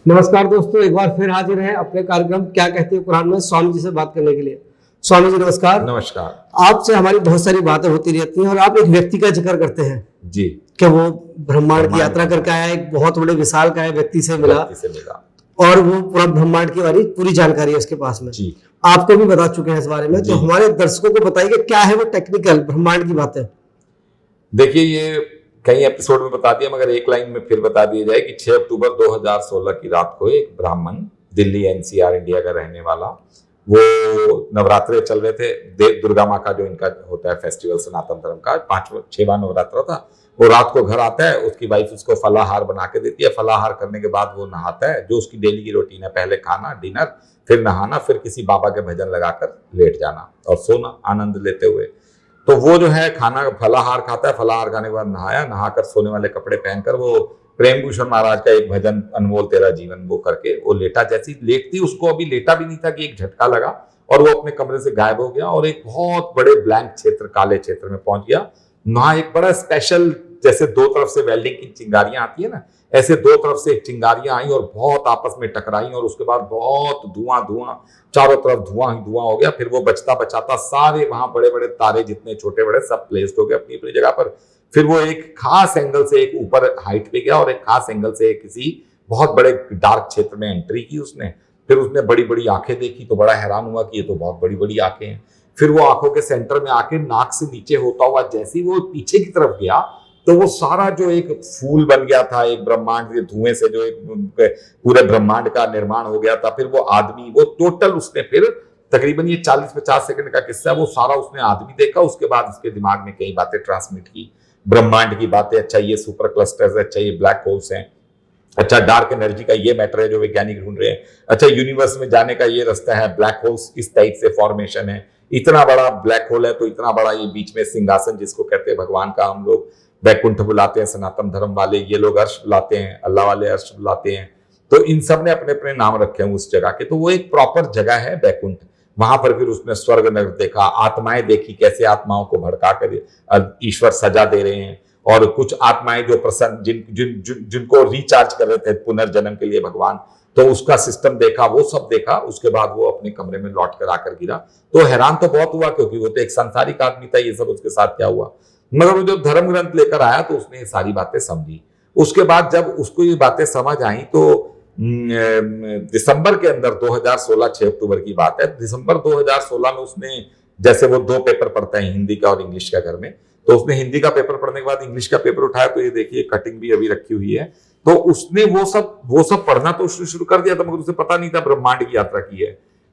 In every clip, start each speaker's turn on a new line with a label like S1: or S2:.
S1: नमस्कार दोस्तों, एक बार फिर हाजिर हैं अपने कार्यक्रम क्या कहते हैं कुरान में स्वामी जी से बात करने के लिए। स्वामी जी नमस्कार।
S2: नमस्कार।
S1: आपसे हमारी बहुत सारी बातें होती रहती हैं और आप एक व्यक्ति का जिक्र करते हैं
S2: जी
S1: कि वो ब्रह्मांड की यात्रा करके आया, एक बहुत बड़े विशाल का व्यक्ति से मिला और वो पूरा ब्रह्मांड की बारे पूरी जानकारी है उसके पास में।
S2: जी
S1: आपको भी बता चुके हैं इस बारे में, तो हमारे दर्शकों को बताइए क्या है वो टेक्निकल ब्रह्मांड की बातें।
S2: देखिए, ये कई एपिसोड में बता दिया, मगर एक लाइन में फिर बता दिया जाए कि 6 अक्टूबर 2016 की रात को एक ब्राह्मण, दिल्ली एनसीआर इंडिया का रहने वाला, वो नवरात्रे चल रहे थे, देव दुर्गा माँ का जो इनका होता है फेस्टिवल सनातन धर्म का 6वां नवरात्रा था। वो रात को घर आता है, उसकी वाइफ उसको फलाहार बना के देती है। फलाहार करने के बाद वो नहाता है, जो उसकी डेली की रूटीन है, पहले खाना डिनर, फिर नहाना, फिर किसी बाबा के भजन लगाकर लेट जाना और सोना आनंद लेते हुए। तो वो जो है खाना फलाहार खाता है, फलाहार खाने के बाद नहाया, नहाकर सोने वाले कपड़े पहनकर वो प्रेम भूषण महाराज का एक भजन अनमोल तेरा जीवन वो करके वो लेटा। जैसी लेटती, उसको अभी लेटा भी नहीं था कि एक झटका लगा और वो अपने कमरे से गायब हो गया और एक बहुत बड़े ब्लैंक क्षेत्र, काले क्षेत्र में पहुंच गया। वहां एक बड़ा स्पेशल, जैसे दो तरफ से वेल्डिंग की चिंगारियां आती है ना, ऐसे दो तरफ से चिंगारियां आई और बहुत आपस में टकराई और उसके बाद बहुत धुआं धुआं, चारों तरफ धुआं ही धुआं हो गया। फिर वो बचता बचाता सारे वहां बड़े बड़े तारे जितने छोटे बड़े सब प्लेस्ड हो गए अपनी अपनी जगह पर। फिर वो एक खास एंगल से एक ऊपर हाइट पे गया और एक खास एंगल से किसी बहुत बड़े डार्क क्षेत्र में एंट्री की उसने। फिर उसने बड़ी बड़ी आंखें देखी तो बड़ा हैरान हुआ कि ये तो बहुत बड़ी बड़ी आंखें हैं। फिर वो आंखों के सेंटर में आके नाक से नीचे होता हुआ जैसे ही वो पीछे की तरफ गया तो वो सारा जो एक फूल बन गया था, एक ब्रह्मांड के धुएं से जो एक पूरे ब्रह्मांड का निर्माण हो गया था। फिर वो आदमी, वो टोटल उसने फिर तकरीबन ये 40-50 सेकंड का किस्सा, वो सारा उसने आदमी देखा। उसके बाद उसके दिमाग में कई बातें ट्रांसमिट की, ब्रह्मांड की बातें। अच्छा, ये सुपर क्लस्टर्स है, अच्छा ये ब्लैक होल्स हैं, अच्छा डार्क एनर्जी का ये मैटर है जो वैज्ञानिक ढूंढ रहे हैं, अच्छा यूनिवर्स में जाने का ये रास्ता है, ब्लैक होल्स इस टाइप से फॉर्मेशन है, इतना बड़ा ब्लैक होल है तो इतना बड़ा ये बीच में सिंहासन जिसको कहते हैं भगवान का, हम लोग वैकुंठ बुलाते हैं सनातन धर्म वाले, ये लोग अर्श बुलाते हैं, अल्लाह वाले अर्श बुलाते हैं। तो इन सब ने अपने अपने नाम रखे हैं उस जगह के। तो वो एक प्रॉपर जगह है वैकुंठ। वहां पर फिर उसने स्वर्ग नरक देखा, आत्माएं देखी, कैसे आत्माओं को भड़का कर ईश्वर सजा दे रहे हैं, और कुछ आत्माएं जो प्रसन्न जिनको रिचार्ज कर रहे थे पुनर्जन्म के लिए भगवान, तो उसका सिस्टम देखा, वो सब देखा। उसके बाद वो अपने कमरे में लौट कर आकर गिरा। तो हैरान तो बहुत हुआ क्योंकि वो तो एक संसारिक आदमी था, ये सब उसके साथ क्या हुआ। मगर वो जब धर्म ग्रंथ लेकर आया तो उसने ये सारी बातें समझी। उसके बाद जब उसको ये बातें समझ आई तो दिसंबर के अंदर 2016, 6 अक्टूबर की बात है, दिसंबर 2016 में उसने, जैसे वो 2 पेपर पढ़ता है, हिंदी का और इंग्लिश का घर में, तो उसने हिंदी का पेपर पढ़ने के बाद इंग्लिश का पेपर उठाया तो ये देखिए कटिंग भी अभी रखी हुई है। तो उसने वो सब पढ़ना तो उसने शुरू कर दिया था, मगर उसे पता नहीं था ब्रह्मांड की यात्रा की है।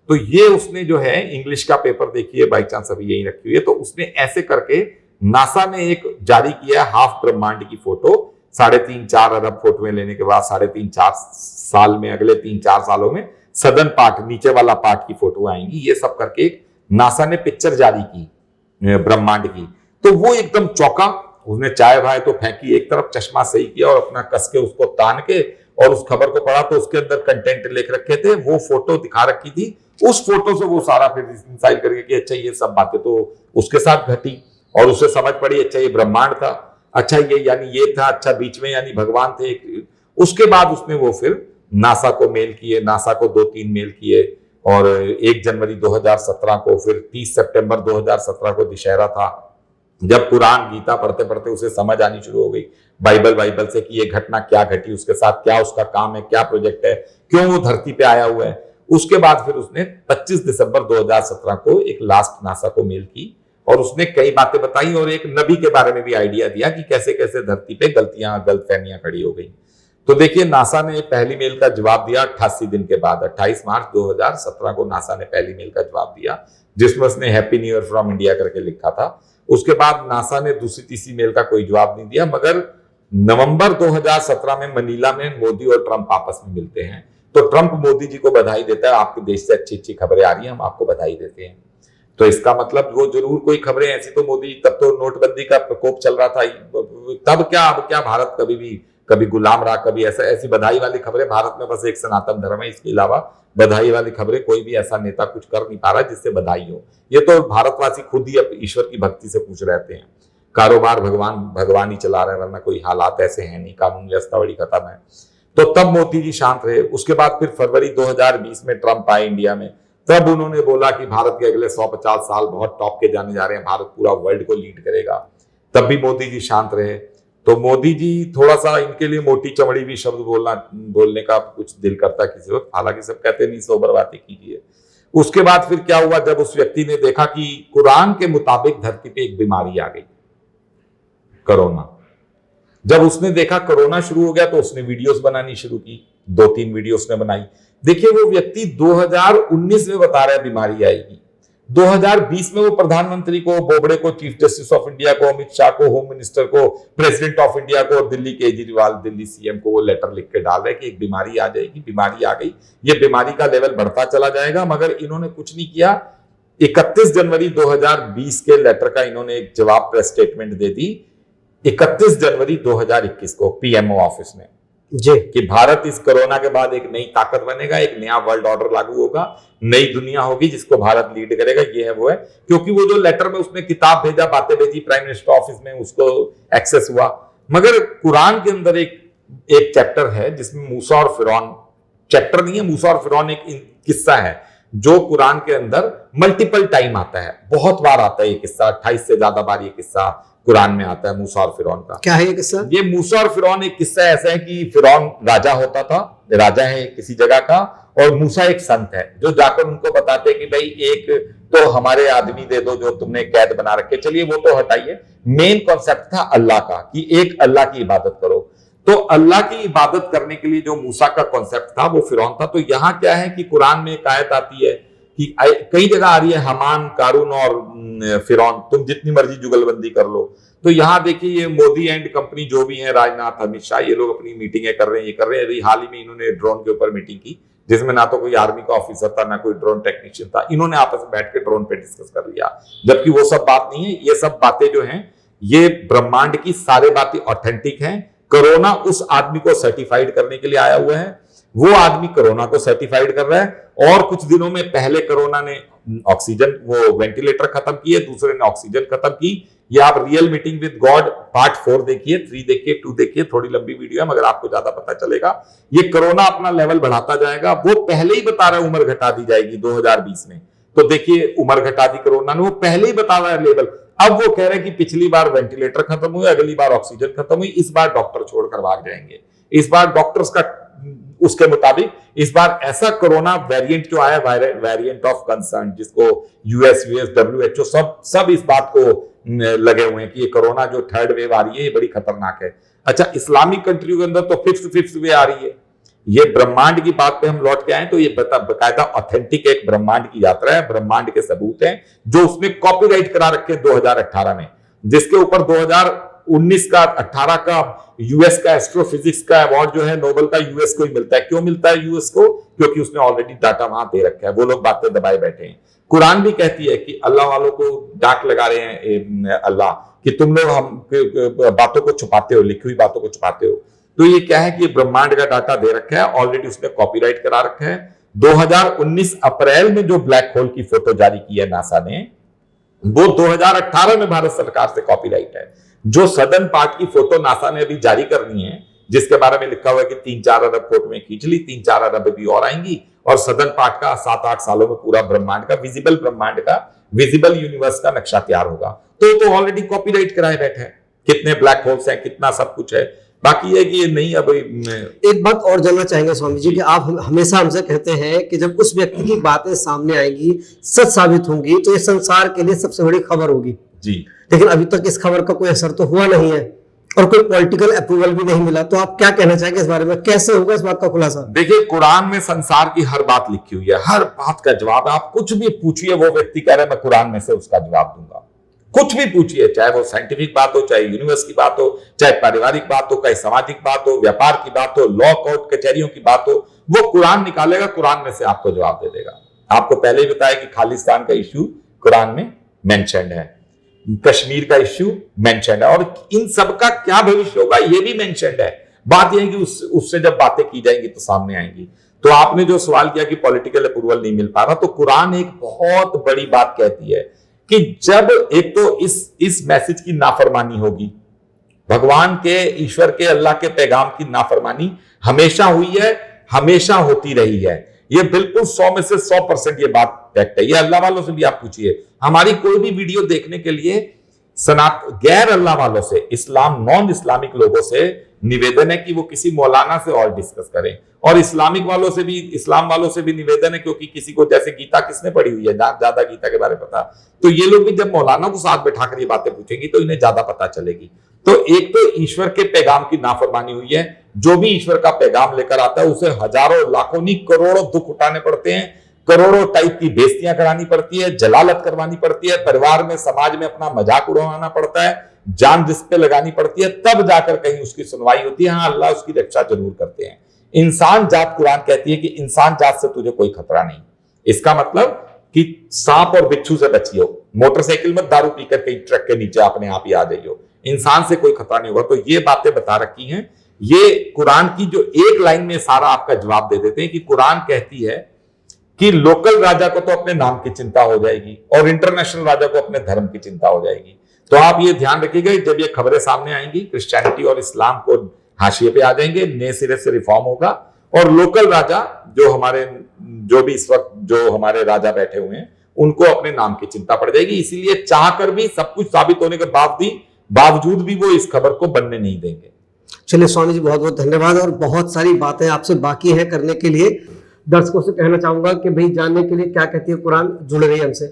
S2: तो ये उसने जो है इंग्लिश का पेपर देखिए, बाई चांस अभी यही रखी हुई है। तो उसने ऐसे करके नासा ने एक जारी किया हाफ ब्रह्मांड की फोटो। 3.5-4 अरब फोटोएं लेने के बाद 3.5-4 साल में, अगले 3-4 सालों में सदन पार्ट, नीचे वाला पार्ट की फोटो आएंगी। ये सब करके एक नासा ने पिक्चर जारी की ब्रह्मांड की। तो वो एकदम चौंका, उसने चाय भाई तो फेंकी एक तरफ, चश्मा सही किया और अपना कस के उसको तान के और उस खबर को पढ़ा। तो उसके अंदर कंटेंट लिख रखे थे, वो फोटो दिखा रखी थी। उस फोटो से वो सारा फिर इंसाइड करके कि अच्छा ये सब बातें तो उसके साथ घटी और उसे समझ पड़ी, अच्छा ये ब्रह्मांड था, अच्छा ये यानी ये था, अच्छा बीच में यानी भगवान थे। उसके बाद उसने वो फिर नासा को मेल किए, नासा को 2-3 मेल किए और 1 जनवरी 2017 को, फिर 30 सितंबर 2017 को दशहरा था, जब कुरान गीता पढ़ते पढ़ते उसे समझ आनी शुरू हो गई बाइबल से कि ये घटना क्या घटी उसके साथ, क्या उसका काम है, क्या प्रोजेक्ट है, क्यों वो धरती पे आया हुआ है। उसके बाद फिर उसने 25 दिसंबर 2017 को एक लास्ट नासा को मेल की और उसने कई बातें बताई और एक नबी के बारे में भी आइडिया दिया कि कैसे कैसे धरती पे गलतफहमियां खड़ी हो गई। तो देखिए, नासा ने पहली मेल का जवाब दिया 88 दिन के बाद, 28 मार्च 2017 को नासा ने पहली मेल का जवाब दिया, जिसमें उसने happy new year from India करके लिखा था। उसके बाद नासा ने दूसरी तीसरी मेल का कोई जवाब नहीं दिया। मगर नवंबर 2017 में मनीला में मोदी और ट्रंप आपस में मिलते हैं। तो ट्रंप मोदी जी को बधाई देता है, आपके देश से अच्छी अच्छी खबरें आ रही हैं, हम आपको बधाई देते हैं। तो इसका मतलब वो जरूर कोई खबरें ऐसी, तो मोदी, तब तो नोटबंदी का प्रकोप चल रहा था, तब क्या अब क्या, भारत कभी गुलाम रहा, कभी ऐसी बधाई वाली खबरें, भारत में बस एक सनातन धर्म है, इसके अलावा बधाई वाली खबरें कोई भी ऐसा नेता कुछ कर नहीं पा रहा जिससे बधाई हो। ये तो भारतवासी खुद ही ईश्वर की भक्ति से पूछ रहते हैं। कारोबार भगवान ही चला रहे हैं, वरना कोई हालात ऐसे हैं नहीं, कानून व्यवस्था बड़ी खत्म है। तो तब मोदी जी शांत रहे। उसके बाद फिर फरवरी 2020 में ट्रंप आए इंडिया में, तब उन्होंने बोला कि भारत के अगले 150 साल बहुत टॉप के जाने जा रहे हैं, भारत पूरा वर्ल्ड को लीड करेगा। तब भी मोदी जी शांत रहे। तो मोदी जी थोड़ा सा, इनके लिए मोटी चमड़ी भी शब्द बोलने का कुछ दिल करता किसी वक्त, हालांकि सब कहते नहीं सोबर बातें कीजिए। उसके बाद फिर क्या हुआ, जब उस व्यक्ति ने देखा कि कुरान के मुताबिक धरती पे एक बीमारी आ गई, कोरोना। जब उसने देखा कोरोना शुरू हो गया तो उसने वीडियोस बनानी शुरू की, 2-3 वीडियो उसने बनाई। देखिए वो व्यक्ति 2019 में बता रहा है बीमारी आएगी, 2020 में वो प्रधानमंत्री को, बोबड़े को, चीफ जस्टिस ऑफ इंडिया को, अमित शाह को, होम मिनिस्टर को, प्रेसिडेंट ऑफ इंडिया को और दिल्ली केजरीवाल, दिल्ली सीएम को वो लेटर लिख के डाल रहे कि एक बीमारी आ जाएगी, बीमारी आ गई, ये बीमारी का लेवल बढ़ता चला जाएगा। मगर इन्होंने कुछ नहीं किया। 31 जनवरी 2020 के लेटर का इन्होंने एक जवाब प्रेस स्टेटमेंट दे दी 31 जनवरी 2021 को पीएमओ ऑफिस ने
S1: जी,
S2: कि भारत इस कोरोना के बाद एक नई ताकत बनेगा, एक नया वर्ल्ड ऑर्डर लागू होगा, नई दुनिया होगी जिसको भारत लीड करेगा, ये है वो है। क्योंकि वो जो लेटर में उसने किताब भेजा, बातें भेजी प्राइम मिनिस्टर ऑफिस में, उसको एक्सेस हुआ। मगर कुरान के अंदर एक चैप्टर है जिसमें मूसा और फिरौन, चैप्टर नहीं है, मूसा और फिरौन एक किस्सा है जो कुरान के अंदर मल्टीपल टाइम आता है, बहुत बार आता है ये किस्सा, 28 से ज्यादा बार ये किस्सा कुरान में आता है मूसा और फिरौन का।
S1: क्या है ये किस्सा? ये
S2: मूसा और फिरौन एक किस्सा ऐसा है कि फिरौन राजा होता था, राजा है किसी जगह का, और मूसा एक संत है जो जाकर उनको बताते कि भाई एक तो हमारे आदमी दे दो जो तुमने कैद बना रखे, चलिए वो तो हटाइए, मेन कॉन्सेप्ट था अल्लाह का कि एक अल्लाह की इबादत करो। तो अल्लाह की इबादत करने के लिए जो मूसा का कॉन्सेप्ट था वो फिरौन था। तो यहां क्या है कि कुरान में एक आयत आती है कि कई जगह आ रही है हमान, कारून और फिरौन, तुम जितनी मर्जी जुगलबंदी कर लो। तो यहां देखिए ये मोदी एंड कंपनी जो भी है, राजनाथ, अमित शाह, ये लोग अपनी मीटिंगें कर रहे हैं, ये कर रहे हैं। अभी हाल ही में इन्होंने ड्रोन के ऊपर मीटिंग की जिसमें ना तो कोई आर्मी का ऑफिसर था ना कोई ड्रोन टेक्नीशियन था, इन्होंने आपस में बैठ के ड्रोन पे डिस्कस कर लिया। जबकि वो सब बात नहीं है, ये सब बातें जो हैं ये ब्रह्मांड की सारी बातें ऑथेंटिक हैं। कोरोना उस आदमी को सर्टिफाइड करने के लिए आया हुआ है, वो आदमी कोरोना को सर्टिफाइड कर रहा है। और कुछ दिनों में पहले कोरोना ने ऑक्सीजन, वो वेंटिलेटर खत्म किए, दूसरे ने ऑक्सीजन खत्म की। ये आप real meeting with God part 4 देखिए, 3 देखिए, 2 देखिए, थोड़ी लंबी वीडियो है मगर आपको ज्यादा पता चलेगा। ये कोरोना अपना लेवल बढ़ाता जाएगा, वो पहले ही बता रहा है उम्र घटा दी जाएगी 2020 में। तो देखिए उम्र घटा दी कोरोना ने, वो पहले ही बता रहा है लेवल। अब वो कह रहे हैं कि पिछली बार वेंटिलेटर खत्म हुए, अगली बार ऑक्सीजन खत्म हुई, इस बार डॉक्टर छोड़कर भाग जाएंगे। इस बार डॉक्टर्स का उसके मुताबिक इस बार ऐसा कोरोना वेरिएंट जो आया, वेरिएंट ऑफ कंसर्न, जिसको यूएस, WHO सब इस बात को लगे हुए हैं कि ये कोरोना जो थर्ड वेव आ रही है ये बड़ी खतरनाक है। अच्छा, इस्लामिक कंट्रियों के अंदर तो फिफ्थ वे आ रही है। ये ब्रह्मांड की बात पे हम लौट के आए तो ये बकायदा ऑथेंटिक एक ब्रह्मांड की यात्रा है, ब्रह्मांड के सबूत हैं जो उसने कॉपीराइट करा रखे 2018 में, जिसके ऊपर 2019 का 18 का यूएस का एस्ट्रोफिजिक्स का अवार्ड जो है नोबेल का यूएस को ही मिलता है। क्यों मिलता है यूएस को? क्योंकि उसने ऑलरेडी डाटा वहां दे रखा है, वो लोग बातें दबाए बैठे हैं। कुरान भी कहती है कि अल्लाह वालों को डांट लगा रहे हैं अल्लाह कि तुम लोग हम बातों को छुपाते हो, लिखी हुई बातों को छुपाते हो। तो ये क्या है कि ब्रह्मांड का डाटा दे रखा है, ऑलरेडी उसने कॉपीराइट करा रखा है। 2019 अप्रैल में जो ब्लैक होल की फोटो जारी की है नासा ने, वो 2018 में भारत सरकार से कॉपीराइट है। जो सदर्न पार्ट की फोटो नासा ने अभी जारी करनी है, जिसके बारे में लिखा हुआ है कि 3-4 अरब फोटो में खींच ली, 3-4 अरब भी और आएंगी, और सदर्न पार्ट का 7-8 सालों में पूरा ब्रह्मांड का, विजिबल यूनिवर्स का नक्शा तैयार होगा। तो ऑलरेडी कॉपीराइट कराए बैठे हैं, कितने ब्लैक होल्स हैं, कितना सब कुछ है। बाकी है कि ये नहीं। अब
S1: एक बात और जानना चाहेंगे स्वामी जी कि आप हमेशा हमसे कहते हैं कि जब उस व्यक्ति की बातें सामने आएंगी, सच साबित होंगी, तो ये संसार के लिए सबसे बड़ी खबर होगी
S2: जी।
S1: लेकिन अभी तक इस खबर का कोई असर तो हुआ नहीं है और कोई पॉलिटिकल अप्रूवल भी नहीं मिला। तो आप क्या कहना चाहेंगे इस बारे में, कैसे होगा इस बात का खुलासा?
S2: देखिए, कुरान में संसार की हर बात लिखी हुई है, हर बात का जवाब। आप कुछ भी पूछिए, वो व्यक्ति कह रहा है मैं कुरान में से उसका जवाब दूंगा। कुछ भी पूछिए, चाहे वो साइंटिफिक बात हो, चाहे यूनिवर्स की बात हो, चाहे पारिवारिक बात हो, चाहे सामाजिक बात हो, व्यापार की बात हो, लॉ कोर्ट कचहरियों की बात हो, वो कुरान निकालेगा, कुरान में से आपको जवाब दे देगा। आपको पहले ही बताया कि खालिस्तान का इश्यू कुरान में मेंशन्ड है, कश्मीर का इश्यू मेंशन्ड है, और इन सब का क्या भविष्य होगा ये भी मेंशन्ड है। बात यह है कि उससे जब बातें की जाएंगी तो सामने आएंगी। तो आपने जो सवाल किया कि पॉलिटिकल अप्रूवल नहीं मिल पा रहा, तो कुरान एक बहुत बड़ी बात कहती है कि जब एक तो इस मैसेज की नाफरमानी होगी, भगवान के, ईश्वर के, अल्लाह के पैगाम की नाफरमानी हमेशा हुई है, हमेशा होती रही है। ये बिल्कुल 100 में से 100% ये बात फैक्ट है। ये अल्लाह वालों से भी आप पूछिए, हमारी कोई भी वीडियो देखने के लिए गैर अल्लाह वालों से, नॉन इस्लामिक लोगों से निवेदन है कि वो किसी मौलाना से और डिस्कस करें, और इस्लाम वालों से भी निवेदन है, क्योंकि किसी को जैसे गीता किसने पढ़ी हुई है, ज्यादा गीता के बारे में पता, तो ये लोग भी जब मौलाना को साथ बैठाकर ये बातें पूछेंगी तो इन्हें ज्यादा पता चलेगी। तो एक तो ईश्वर के पैगाम की नाफरमानी हुई है। जो भी ईश्वर का पैगाम लेकर आता है उसे हजारों, लाखों नहीं, करोड़ों दुख उठाने पड़ते हैं, करोड़ों टाइप की बेइज्जतियां करानी पड़ती है, जलालत करवानी पड़ती है, परिवार में, समाज में अपना मजाक उड़वाना पड़ता है, जान रिस्क पे लगानी पड़ती है, तब जाकर कहीं उसकी सुनवाई होती है। हाँ, अल्लाह उसकी रक्षा जरूर करते हैं। इंसान जात, कुरान कहती है कि इंसान जात से तुझे कोई खतरा नहीं। इसका मतलब कि सांप और बिच्छू से बचियो, मोटरसाइकिल में दारू पीकर कहीं ट्रक के नीचे अपने आप ही आ जाइयो, इंसान से कोई खतरा नहीं होगा। तो ये बातें बता रखी हैं। ये कुरान की जो एक लाइन में सारा आपका जवाब दे देते हैं कि कुरान कहती है कि लोकल राजा को तो अपने नाम की चिंता हो जाएगी और इंटरनेशनल राजा को अपने धर्म की चिंता हो जाएगी। तो आप ये ध्यान रखिएगा, जब ये खबरें सामने आएंगी, क्रिश्चियनिटी और इस्लाम को हाशिए पे आ जाएंगे, नए सिरे से रिफॉर्म होगा, और लोकल राजा जो भी इस वक्त जो हमारे राजा बैठे हुए हैं, उनको अपने नाम की चिंता पड़ जाएगी। इसीलिए चाहकर भी, सब कुछ साबित होने के बावजूद भी वो इस खबर को बनने नहीं देंगे।
S1: चलिए स्वामी जी, बहुत बहुत धन्यवाद। और बहुत सारी बातें आपसे बाकी है करने के लिए। दर्शकों से कहना चाहूंगा कि भाई जानने के लिए क्या कहती है कुरान, जुड़ रही है हमसे।